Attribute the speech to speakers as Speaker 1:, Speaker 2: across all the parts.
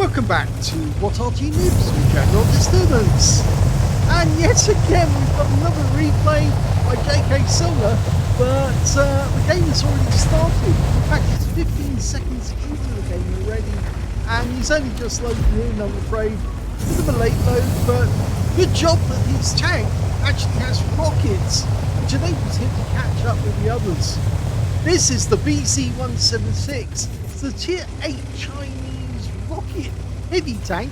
Speaker 1: Welcome back to What Arty Noobs with General Disturbance. And yet again we've got another replay by jksoler, but the game has already started. In fact, it's 15 seconds into the game already, and he's only just loading in, I'm afraid. A bit of a late load, but good job that his tank actually has rockets, which enables him to catch up with the others. This is the BZ-176. It's the Tier 8 Chinese rocket heavy tank.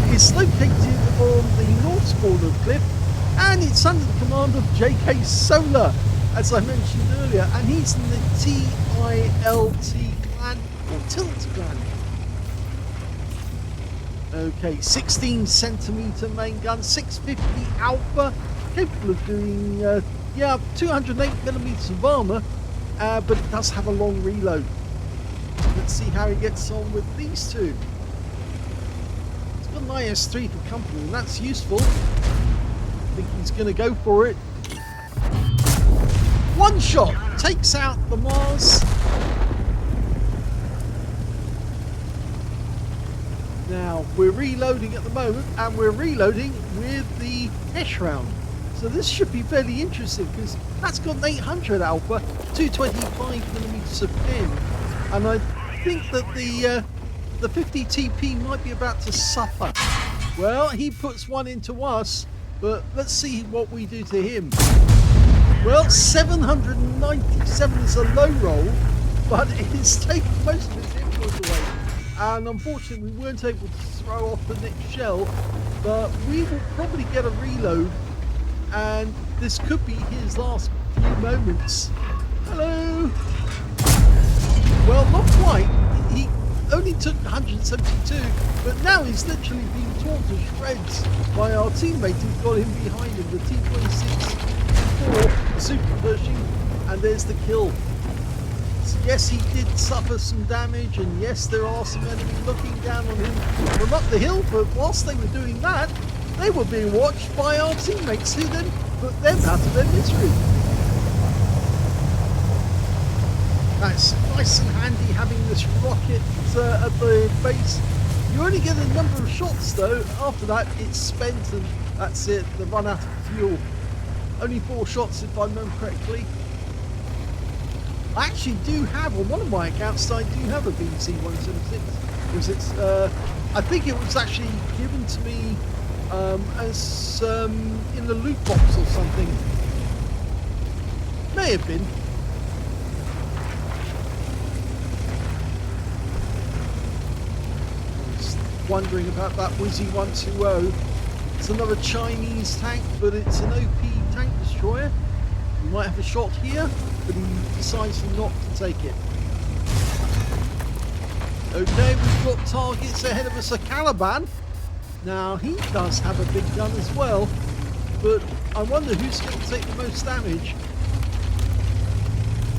Speaker 1: It's located on the north spawn of Cliff, and it's under the command of jksoler, as I mentioned earlier, and he's in the TILT clan, or Tilt clan. Okay, 16 centimeter main gun, 650 alpha, capable of doing 208 millimeters of armor, but it does have a long reload. Let's see how he gets on with these two. He's got an IS-3 for company, and that's useful. I think he's going to go for it. One shot takes out the Mars. Now we're reloading at the moment, and we're reloading with the Hesh round. So this should be fairly interesting because that's got an 800 alpha, 225 millimeters of pin, and I think that the 50 TP might be about to suffer. Well, he puts one into us, but let's see what we do to him. Well, 797 is a low roll, but it's taken most of his hit points away. And unfortunately, we weren't able to throw off the next shell, but we will probably get a reload, and this could be his last few moments. Hello! Well, not quite. He only took 172, but now he's literally being torn to shreds by our teammate who's got him behind him, the T-26 Super Pershing, and there's the kill. So yes, he did suffer some damage, and yes, there are some enemies looking down on him from up the hill, but whilst they were doing that, they were being watched by our teammates who then put them out of their misery. That's nice and handy having this rocket at the base. You only get a number of shots though. After that, it's spent, and that's it. They run out of fuel. Only 4 shots if I remember correctly. I actually do have, on one of my accounts, I do have a BZ-176. Because it's, I think it was actually given to me as in the loot box or something. May have been. Wondering about that BZ-120. It's another Chinese tank, but it's an OP tank destroyer. We might have a shot here, but he decides not to take it. Okay, we've got targets ahead of us. A Caliban. Now he does have a big gun as well, but I wonder who's going to take the most damage.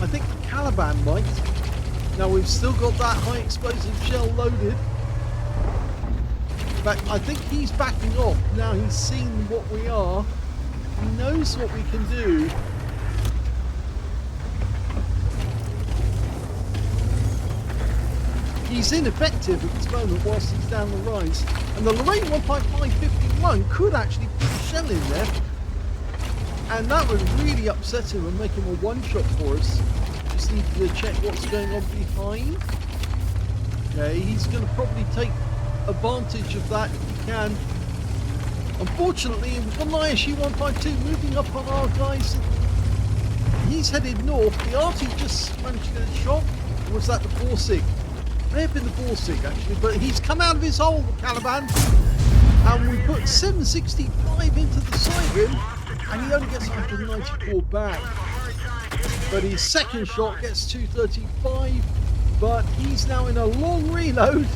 Speaker 1: I think the Caliban might. Now we've still got that high explosive shell loaded. In fact, I think he's backing off. Now he's seen what we are. He knows what we can do. He's ineffective at this moment whilst he's down the rise. And the Lorraine 15551 could actually put a shell in there. And that would really upset him and make him a one-shot for us. Just need to check what's going on behind. Okay, he's going to probably take advantage of that if he can. Unfortunately, we've got an ISU 152 moving up on our guys. He's headed north. The Arty just managed to get a shot. Or was that the Borsig? May have been the Borsig actually, but he's come out of his hole, the Caliban, and we put 765 into the side of him, and he only gets 194 back. But his second shot gets 235, but he's now in a long reload.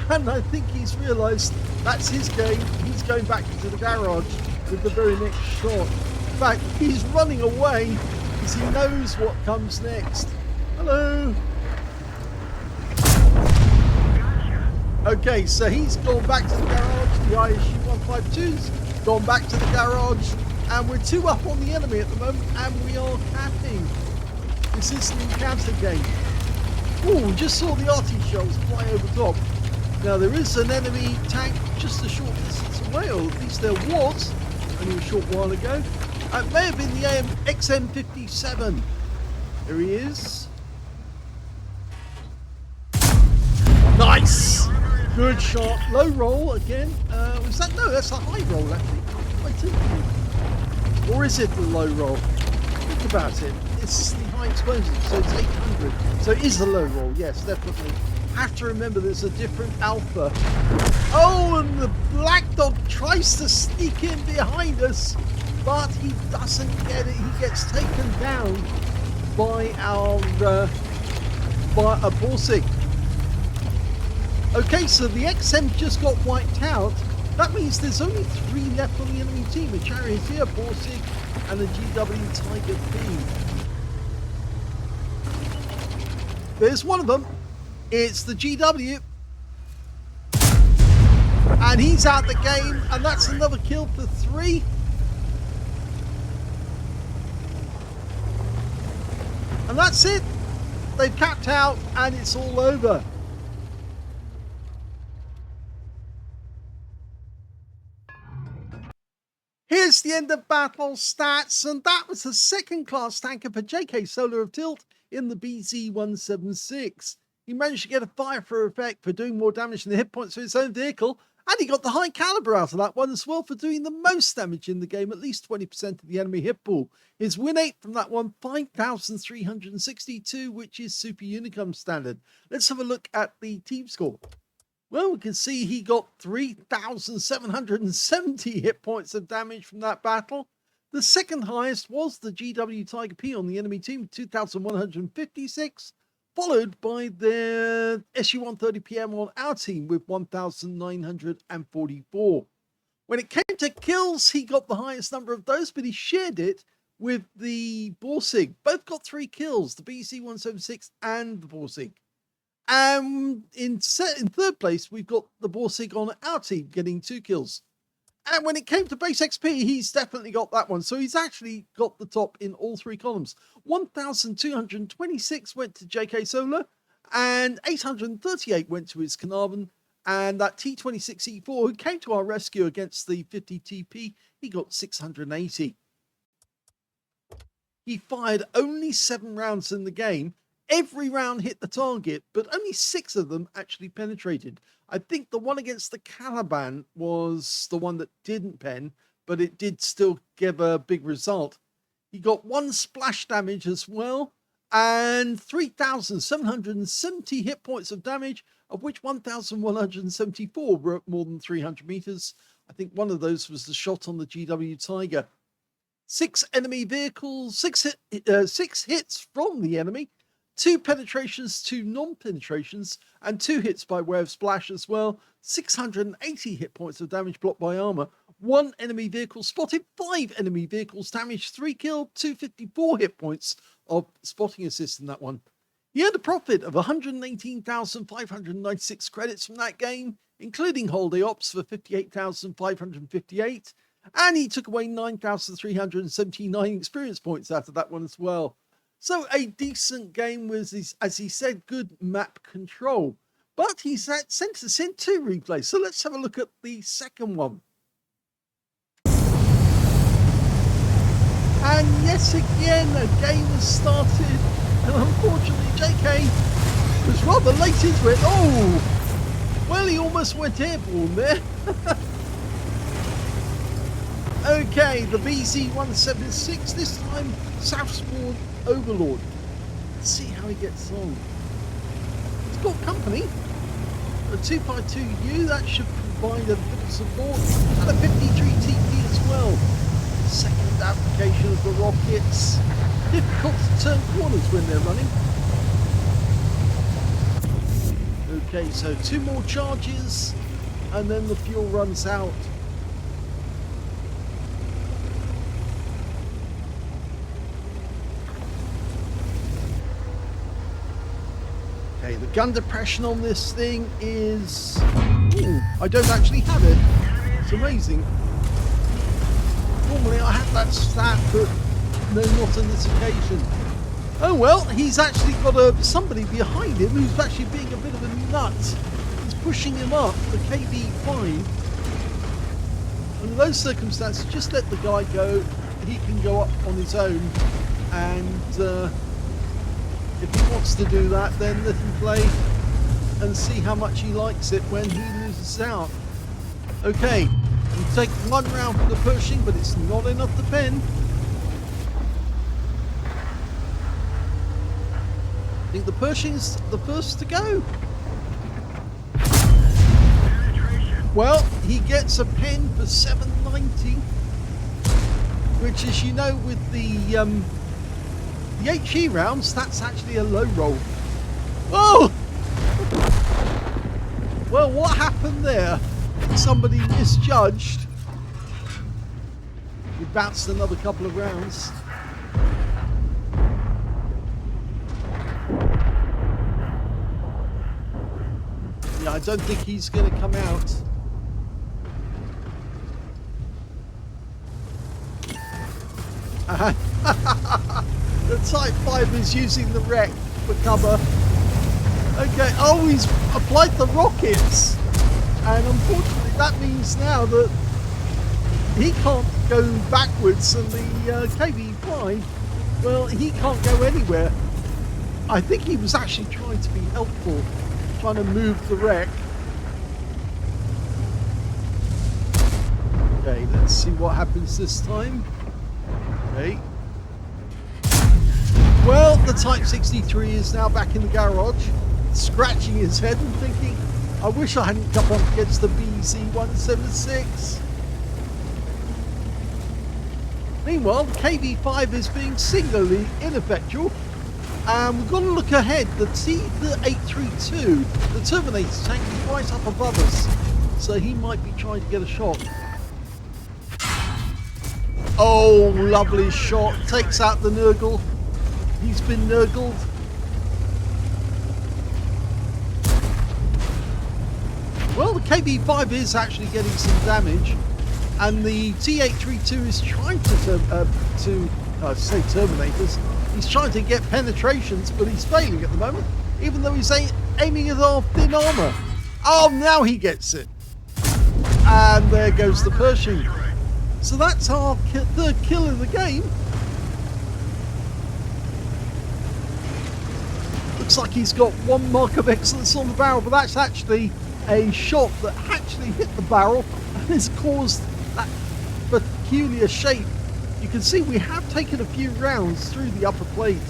Speaker 1: And I think he's realised that's his game. He's going back into the garage with the very next shot. In fact, he's running away because he knows what comes next. Hello. Okay, so he's gone back to the garage. The ISU 152's gone back to the garage. And we're 2 up on the enemy at the moment. And we are capping. This is an encounter game. Oh, we just saw the Arty shells fly over top. Now there is an enemy tank just a short distance away, or at least there was only a short while ago. It may have been the XM57. There he is. Nice! Good shot. Low roll again. Was that? No, that's a high roll actually. I think. Or is it the low roll? Think about it. It's the high explosion, so it's 800. So it is a low roll. Yes, definitely. Have to remember there's a different alpha. Oh, and the black dog tries to sneak in behind us, but he doesn't get it. He gets taken down by our by a Borsig. Okay, so the XM just got wiped out. That means there's only 3 left on the enemy team: a Charioteer, Borsig, and a GW Tiger B. There's one of them. It's the GW. And he's out the game, and that's another kill for 3. And that's it. They've capped out, and it's all over. Here's the end of battle stats, and that was the second class tanker for jksoler of Tilt in the BZ-176. He managed to get a fire through effect for doing more damage than the hit points of his own vehicle, and he got the high caliber out of that one as well for doing the most damage in the game, at least 20% of the enemy hit pool. His win rate from that one, 5,362, which is Super Unicum standard. Let's have a look at the team score. Well, we can see he got 3,770 hit points of damage from that battle. The second highest was the GW Tiger P on the enemy team, 2,156. Followed by the SU-130PM on our team with 1,944. When it came to kills, he got the highest number of those, but he shared it with the Borsig. Both got 3 kills, the BZ-176 and the Borsig. In third place, we've got the Borsig on our team getting 2 kills. And when it came to base XP, he's definitely got that one. So he's actually got the top in all 3 columns. 1,226 went to jksoler, and 838 went to his Carnarvon. And that T26E4, who came to our rescue against the 50 TP, he got 680. He fired only 7 rounds in the game. Every round hit the target, but only 6 of them actually penetrated. I think the one against the Caliban was the one that didn't pen, but it did still give a big result. He got 1 splash damage as well, and 3,770 hit points of damage, of which 1,174 were at more than 300 meters. I think one of those was the shot on the GW Tiger. 6 enemy vehicles, 6 hits from the enemy. 2 penetrations, 2 non-penetrations, and 2 hits by way of splash as well. 680 hit points of damage blocked by armor. 1 enemy vehicle spotted, 5 enemy vehicles damaged, 3 killed, 254 hit points of spotting assist in that one. He earned a profit of 118,596 credits from that game, including holiday ops for 58,558, and he took away 9,379 experience points out of that one as well. So a decent game with, as he said, good map control. But he's sent us in 2 replays. So let's have a look at the second one. And yes, again, a game has started. And unfortunately, JK was rather late into it. Oh! Well, he almost went airborne there. Okay, the BZ-176, this time Southspawn Overlord. Let's see how he gets on. He's got company. A 2x2U, that should provide a bit of support. And a 53 TP as well. Second application of the rockets. Difficult to turn corners when they're running. Okay, so 2 more charges. And then the fuel runs out. Okay, the gun depression on this thing is... Ooh, I don't actually have it. It's amazing. Normally I have that stat, but no, not on this occasion. Oh well, he's actually got somebody behind him who's actually being a bit of a nut. He's pushing him up the KV5. Under those circumstances, just let the guy go. He can go up on his own, and if he wants to do that, then let him play and see how much he likes it when he loses out. Okay, we take one round for the pushing, but it's not enough to pen. I think the pushing's the first to go. Well, he gets a pen for 790, which, as you know, with the HE rounds, that's actually a low roll. Oh! Well, what happened there? Somebody misjudged. We bounced another couple of rounds. Yeah, I don't think he's going to come out. The Type 5 is using the wreck for cover. Okay, oh, he's applied the rockets. And unfortunately, that means now that he can't go backwards, and the KV5, well, he can't go anywhere. I think he was actually trying to be helpful, trying to move the wreck. Okay, let's see what happens this time. Okay. Well, the Type 63 is now back in the garage, scratching his head and thinking, I wish I hadn't come up against the BZ-176. Meanwhile, the KV5 is being singularly ineffectual. We've got to look ahead. The T-832, the Terminator tank, is right up above us, so he might be trying to get a shot. Oh, lovely shot. Takes out the Nurgle. He's been Nurgled. Well, the KV5 is actually getting some damage, and the T-832 is trying to say Terminators. He's trying to get penetrations, but he's failing at the moment, even though he's aiming at our thin armor. Oh, now he gets it. And there goes the Pershing. So that's our third kill in the game. Looks like he's got one mark of excellence on the barrel, but that's actually a shot that actually hit the barrel and has caused that peculiar shape. You can see we have taken a few rounds through the upper plate,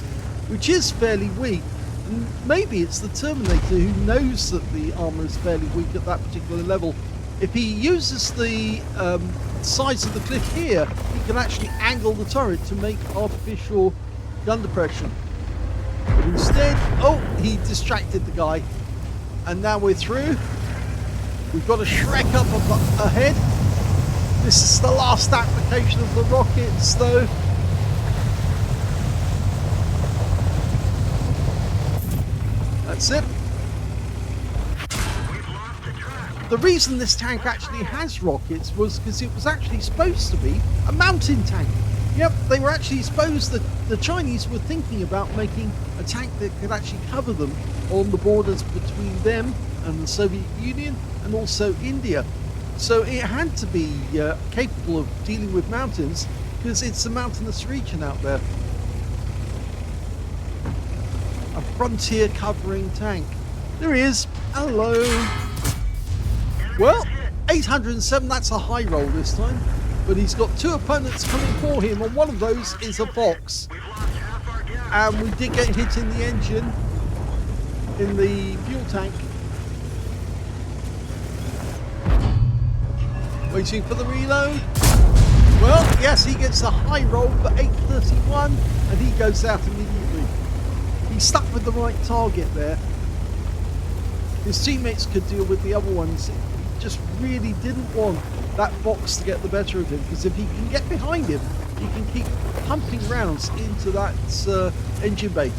Speaker 1: which is fairly weak. And maybe it's the Terminator who knows that the armor is fairly weak at that particular level. If he uses the sides of the cliff here, he can actually angle the turret to make artificial gun depression. But instead, oh, he distracted the guy. And now we're through. We've got a Shrek up ahead. This is the last application of the rockets, though. That's it. The reason this tank actually has rockets was because it was actually supposed to be a mountain tank. Yep, they were actually supposed that the Chinese were thinking about making a tank that could actually cover them on the borders between them and the Soviet Union and also India. So it had to be capable of dealing with mountains because it's a mountainous region out there. A frontier covering tank. There he is. Hello. Well, 807, that's a high roll this time. But he's got two opponents coming for him, and one of those is a Fox. And we did get hit in the engine, in the fuel tank. Waiting for the reload. Well, yes, he gets a high roll for 831, and he goes out immediately. He's stuck with the right target there. His teammates could deal with the other ones. He just really didn't want that Fox to get the better of him, because if he can get behind him, he can keep pumping rounds into that engine bay.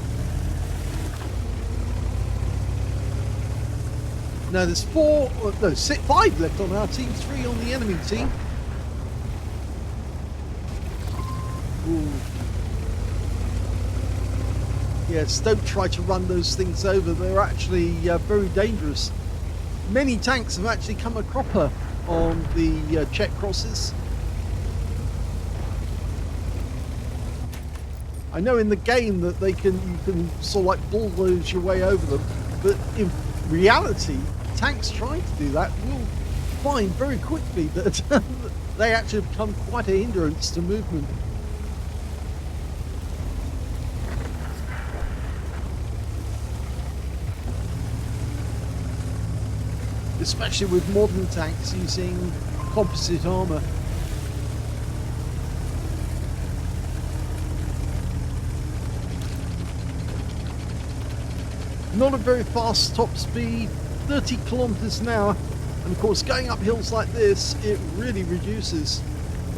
Speaker 1: Now there's 5 left on our team, 3 on the enemy team. Ooh. Yes, don't try to run those things over. They're actually very dangerous. many tanks have actually come a cropper on the check crosses. I know in the game that you can sort of like bulldoze your way over them, but in reality, tanks trying to do that will find very quickly that they actually become quite a hindrance to movement. Especially with modern tanks using composite armor. Not a very fast top speed, 30 kilometers an hour, and of course going up hills like this, it really reduces.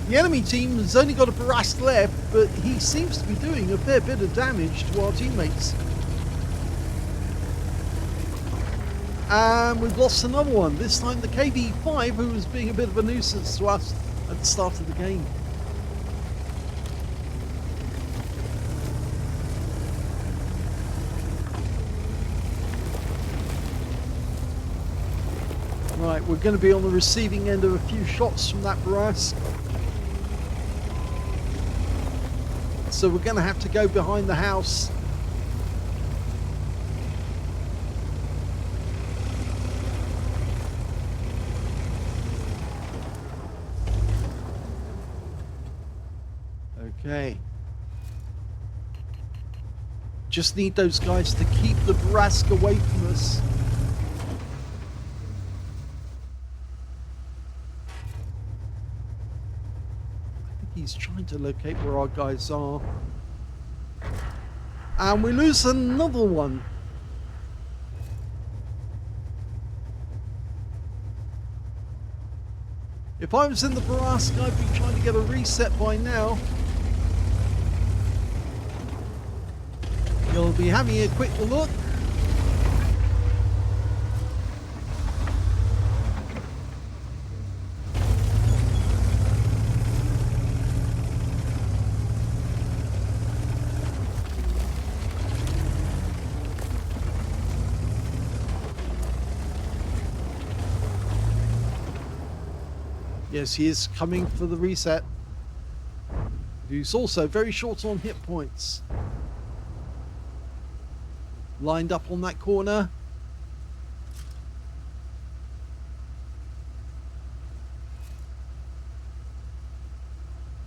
Speaker 1: The enemy team has only got a Barask left, but he seems to be doing a fair bit of damage to our teammates. And we've lost another one, this time the KV-5, who was being a bit of a nuisance to us at the start of the game. Right, we're going to be on the receiving end of a few shots from that Barask. So we're going to have to go behind the house. Okay. Just need those guys to keep the Barask away from us. I think he's trying to locate where our guys are. And we lose another one. If I was in the Barask, I'd be trying to get a reset by now. You'll be having a quick look. Yes, he is coming for the reset. He's also very short on hit points. Lined up on that corner.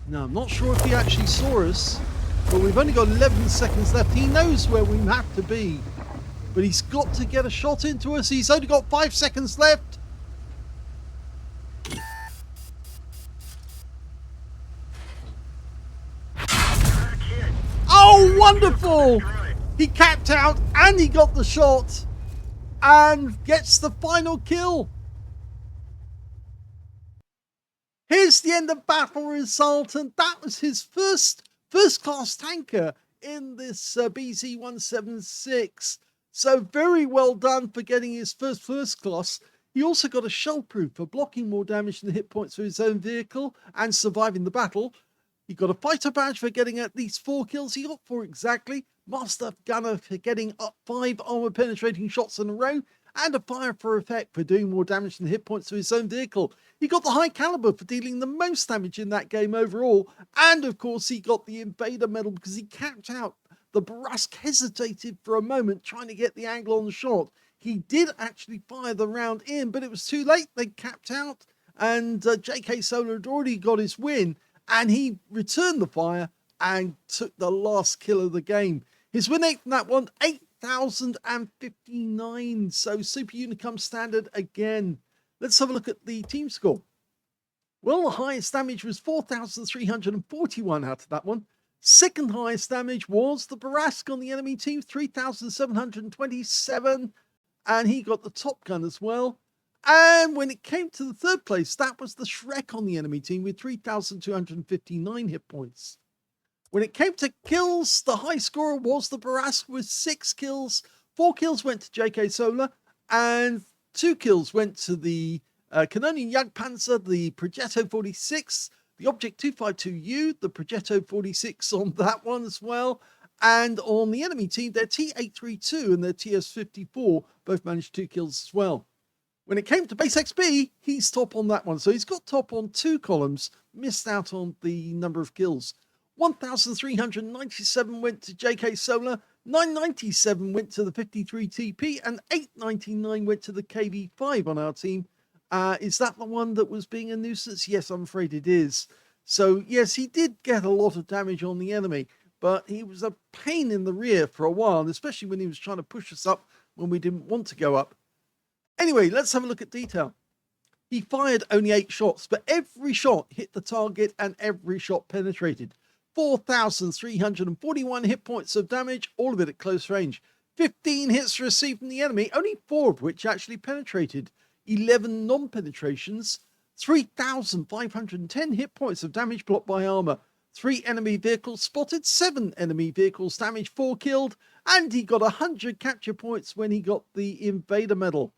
Speaker 1: Now, I'm not sure if he actually saw us, but we've only got 11 seconds left. He knows where we have to be, but he's got to get a shot into us. He's only got 5 seconds left. Oh, wonderful! He capped out and he got the shot and gets the final kill. Here's the end of battle result, and that was his first class tanker in this BZ-176. So very well done for getting his first class. He also got a shell proof for blocking more damage than hit points for his own vehicle and surviving the battle. He got a fighter badge for getting at least 4 kills. He got 4 exactly. Master Gunner for getting up 5 armor penetrating shots in a row. And a fire for effect for doing more damage than hit points to his own vehicle. He got the high caliber for dealing the most damage in that game overall. And of course he got the Invader medal because he capped out. The Barask hesitated for a moment trying to get the angle on the shot. He did actually fire the round in, but it was too late. They capped out, and jksoler had already got his win. And he returned the fire and took the last kill of the game. His win rate from that one, 8,059. So Super Unicum standard again. Let's have a look at the team score. Well, the highest damage was 4,341 out of that one. Second highest damage was the Barask on the enemy team, 3,727. And he got the top gun as well. And when it came to the third place, that was the Shrek on the enemy team with 3,259 hit points. When it came to kills, the high scorer was the Barask with 6 kills. 4 kills went to jksoler, and 2 kills went to the Canonian Jagdpanzer, the Progetto 46, the Object 252U, the Progetto 46 on that one as well. And on the enemy team, their T832 and their TS54 both managed 2 kills as well. When it came to base XP, he's top on that one. So he's got top on 2 columns, missed out on the number of kills. 1,397 went to jksoler, 997 went to the 53TP, and 899 went to the KB5 on our team. Is that the one that was being a nuisance? Yes, I'm afraid it is. So yes, he did get a lot of damage on the enemy, but he was a pain in the rear for a while, especially when he was trying to push us up when we didn't want to go up. Anyway, let's have a look at detail. He fired only 8 shots, but every shot hit the target and every shot penetrated. 4,341 hit points of damage, all of it at close range. 15 hits received from the enemy, only 4 of which actually penetrated. 11 non-penetrations. 3,510 hit points of damage blocked by armor. 3 enemy vehicles spotted, 7 enemy vehicles damaged, 4 killed, and he got 100 capture points when he got the Invader Medal.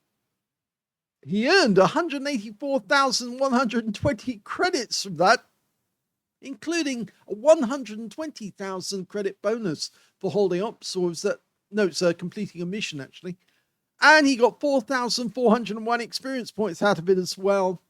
Speaker 1: He earned 184,120 credits from that, including a 120,000 credit bonus for holding ops, or was that, no, it's completing a mission actually. And he got 4,401 experience points out of it as well.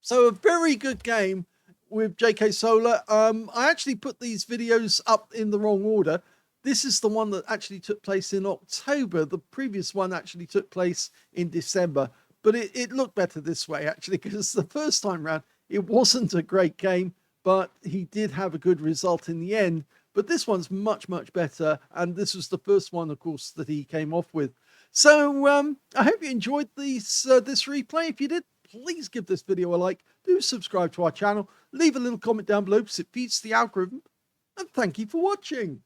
Speaker 1: So a very good game with jksoler. I actually put these videos up in the wrong order. This is the one that actually took place in October. The previous one actually took place in December. But it looked better this way, actually, because the first time round, it wasn't a great game, but he did have a good result in the end. But this one's much, much better. And this was the first one, of course, that he came off with. So I hope you enjoyed this replay. If you did, please give this video a like. Do subscribe to our channel. Leave a little comment down below because it feeds the algorithm. And thank you for watching.